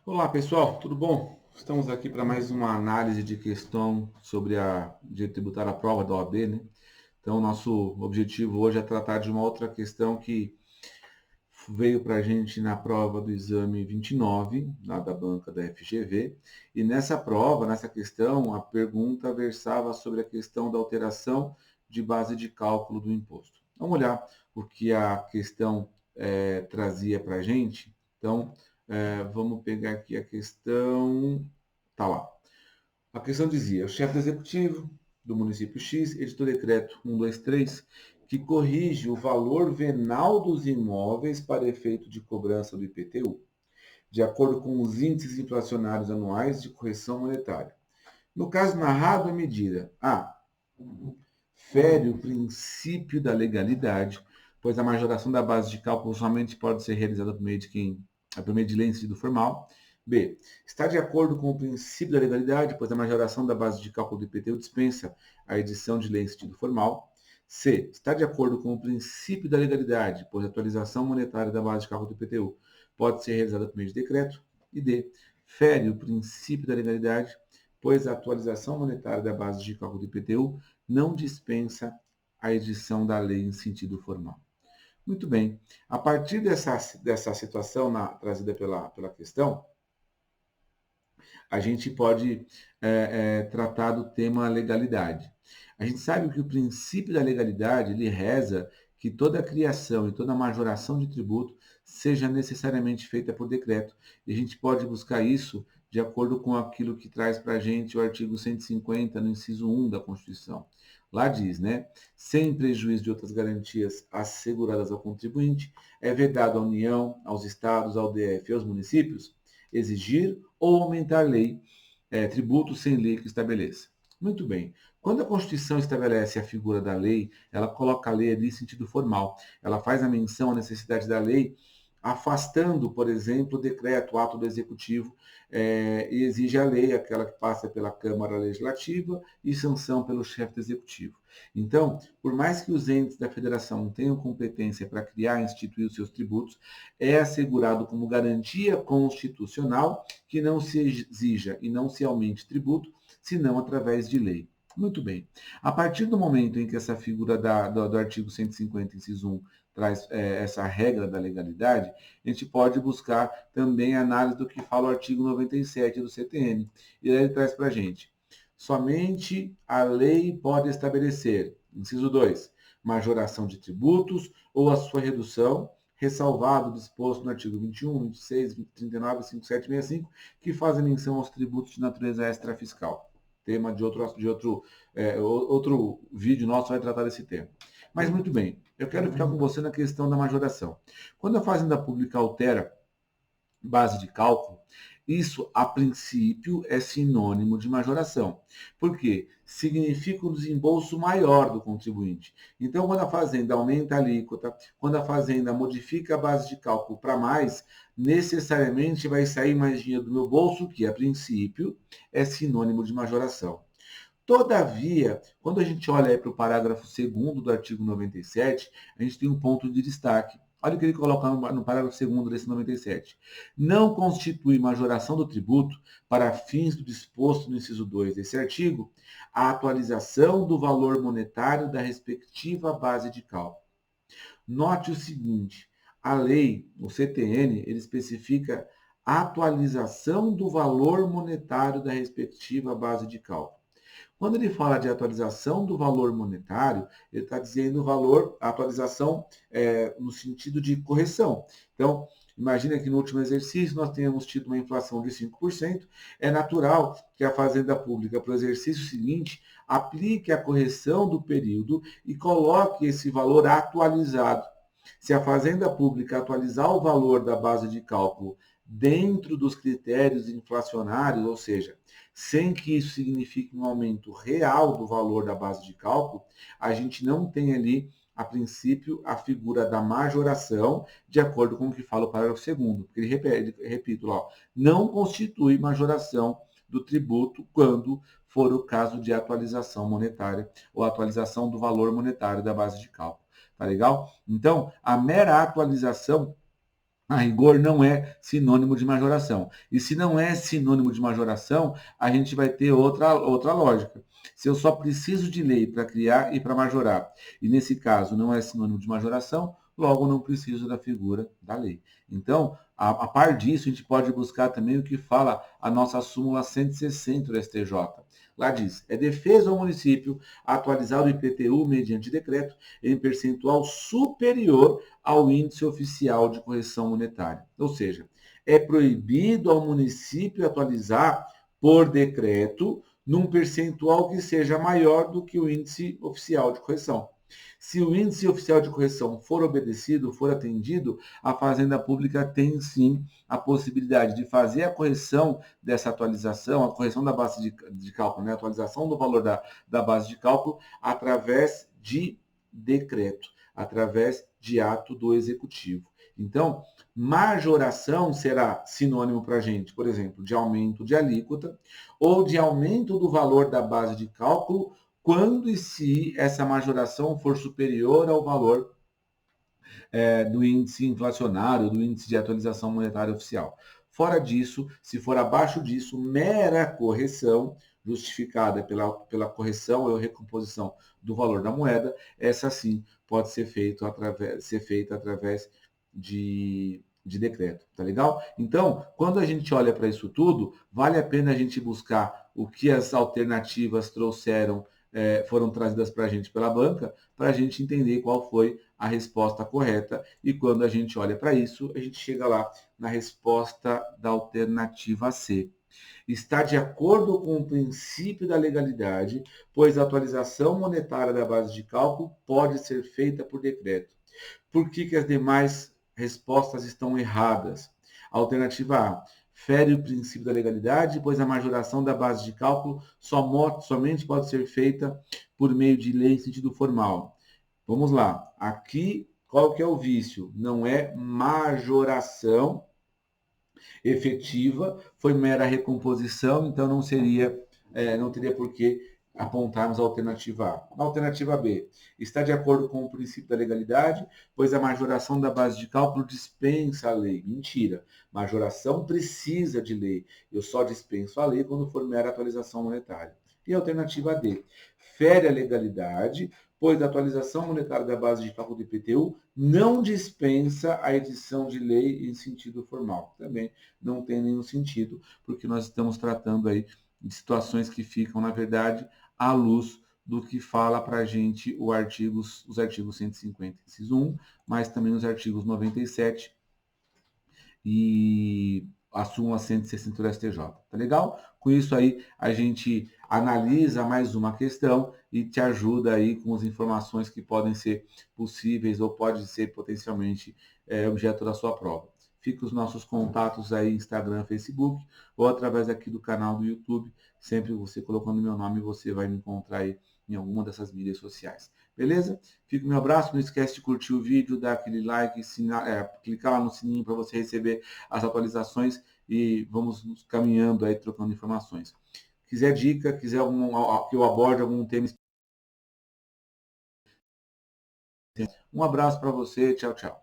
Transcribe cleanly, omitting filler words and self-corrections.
Olá pessoal, tudo bom? Estamos aqui para mais uma análise de questão sobre a direito tributário à prova da OAB, né? Então, nosso objetivo hoje é tratar de uma outra questão que veio para a gente na prova do exame 29, lá da banca da FGV, e nessa prova, nessa questão, a pergunta versava sobre a questão da alteração de base de cálculo do imposto. Vamos olhar o que a questão trazia para a gente. Então, vamos pegar aqui a questão. Tá lá. A questão dizia: o chefe do executivo do município X editou decreto 123 que corrige o valor venal dos imóveis para efeito de cobrança do IPTU, de acordo com os índices inflacionários anuais de correção monetária. No caso narrado, a medida A fere o princípio da legalidade, pois a majoração da base de cálculo somente pode ser realizada por meio de lei incidido formal. B. Está de acordo com o princípio da legalidade, pois a majoração da base de cálculo do IPTU dispensa a edição de lei incidido formal. C. Está de acordo com o princípio da legalidade, pois a atualização monetária da base de cálculo do IPTU pode ser realizada por meio de decreto. E D. Fere o princípio da legalidade, pois a atualização monetária da base de cálculo do IPTU não dispensa a edição da lei em sentido formal. Muito bem. A partir dessa situação trazida pela questão, a gente pode tratar do tema legalidade. A gente sabe que o princípio da legalidade ele reza que toda a criação e toda a majoração de tributo seja necessariamente feita por decreto. E a gente pode buscar isso de acordo com aquilo que traz para a gente o artigo 150, no inciso 1 da Constituição. Lá diz, né? Sem prejuízo de outras garantias asseguradas ao contribuinte, é vedado à União, aos estados, ao DF e aos municípios exigir ou aumentar tributos sem lei que estabeleça. Muito bem. Quando a Constituição estabelece a figura da lei, ela coloca a lei ali em sentido formal. Ela faz a menção à necessidade da lei, afastando, por exemplo, o decreto, o ato do executivo, e exige a lei, aquela que passa pela Câmara Legislativa e sanção pelo chefe do executivo. Então, por mais que os entes da federação tenham competência para criar e instituir os seus tributos, é assegurado como garantia constitucional que não se exija e não se aumente tributo, senão através de lei. Muito bem. A partir do momento em que essa figura do artigo 150, inciso 1, traz essa regra da legalidade, a gente pode buscar também a análise do que fala o artigo 97 do CTN. E aí ele traz para a gente: somente a lei pode estabelecer, inciso 2, majoração de tributos ou a sua redução, ressalvado o disposto no artigo 21, 26, 39, 57 e 65, que fazem menção aos tributos de natureza extrafiscal. Tema de outro vídeo nosso vai tratar desse tema. Mas muito bem, eu quero ficar com você na questão da majoração. Quando a Fazenda Pública altera base de cálculo, isso, a princípio, é sinônimo de majoração. Por quê? Significa um desembolso maior do contribuinte. Então, quando a fazenda aumenta a alíquota, quando a fazenda modifica a base de cálculo para mais, necessariamente vai sair mais dinheiro do meu bolso, que, a princípio, é sinônimo de majoração. Todavia, quando a gente olha para o parágrafo 2º do artigo 97, a gente tem um ponto de destaque. Olha o que ele coloca no parágrafo 2º desse 97. Não constitui majoração do tributo, para fins do disposto no inciso 2 desse artigo, a atualização do valor monetário da respectiva base de cálculo. Note o seguinte, a lei, o CTN, ele especifica a atualização do valor monetário da respectiva base de cálculo. Quando ele fala de atualização do valor monetário, ele está dizendo o valor, a atualização no sentido de correção. Então, imagina que no último exercício nós tenhamos tido uma inflação de 5%, é natural que a Fazenda Pública, para o exercício seguinte, aplique a correção do período e coloque esse valor atualizado. Se a Fazenda Pública atualizar o valor da base de cálculo dentro dos critérios inflacionários, ou seja, sem que isso signifique um aumento real do valor da base de cálculo, a gente não tem ali, a princípio, a figura da majoração, de acordo com o que fala o parágrafo 2º, porque repito lá, não constitui majoração do tributo quando for o caso de atualização monetária ou atualização do valor monetário da base de cálculo. Tá legal? Então, a mera atualização A rigor não é sinônimo de majoração. E se não é sinônimo de majoração, a gente vai ter outra lógica. Se eu só preciso de lei para criar e para majorar, e nesse caso não é sinônimo de majoração, logo não preciso da figura da lei. Então, a par disso, a gente pode buscar também o que fala a nossa súmula 160 do STJ. Lá diz, é defesa ao município atualizar o IPTU mediante decreto em percentual superior ao índice oficial de correção monetária. Ou seja, é proibido ao município atualizar por decreto num percentual que seja maior do que o índice oficial de correção. Se o índice oficial de correção for obedecido, for atendido, a Fazenda Pública tem sim a possibilidade de fazer a correção dessa atualização, a correção da base de cálculo, né? A atualização do valor da base de cálculo através de decreto, através de ato do executivo. Então, majoração será sinônimo para a gente, por exemplo, de aumento de alíquota ou de aumento do valor da base de cálculo quando e se essa majoração for superior ao valor do índice inflacionário, do índice de atualização monetária oficial. Fora disso, se for abaixo disso, mera correção justificada pela correção ou recomposição do valor da moeda, essa sim pode ser feita através de decreto, tá legal? Então, quando a gente olha para isso tudo, vale a pena a gente buscar o que as alternativas trouxeram, foram trazidas para a gente pela banca, para a gente entender qual foi a resposta correta. E quando a gente olha para isso, a gente chega lá na resposta da alternativa C. Está de acordo com o princípio da legalidade, pois a atualização monetária da base de cálculo pode ser feita por decreto. Por que as demais respostas estão erradas? Alternativa A. Fere o princípio da legalidade, pois a majoração da base de cálculo somente pode ser feita por meio de lei em sentido formal. Vamos lá. Aqui, qual que é o vício? Não é majoração efetiva, foi mera recomposição, então não teria por que apontarmos a alternativa A. A alternativa B está de acordo com o princípio da legalidade, pois a majoração da base de cálculo dispensa a lei. Mentira. Majoração precisa de lei. Eu só dispenso a lei quando for mera atualização monetária. E a alternativa D, fere a legalidade, pois a atualização monetária da base de cálculo do IPTU não dispensa a edição de lei em sentido formal. Também não tem nenhum sentido, porque nós estamos tratando aí de situações que ficam, na verdade, à luz do que fala para a gente os artigos 150, inciso 1, mas também os artigos 97 e a súmula 160 do STJ. Tá legal? Com isso aí, a gente analisa mais uma questão e te ajuda aí com as informações que podem ser possíveis ou pode ser potencialmente objeto da sua prova. Fica os nossos contatos aí, Instagram, Facebook, ou através aqui do canal do YouTube. Sempre você colocando meu nome, você vai me encontrar aí em alguma dessas mídias sociais. Beleza? Fica o meu abraço, não esquece de curtir o vídeo, dar aquele like, clicar lá no sininho para você receber as atualizações e vamos nos caminhando aí, trocando informações. Quiser dica, quiser que eu aborde algum tema, um abraço para você, tchau, tchau.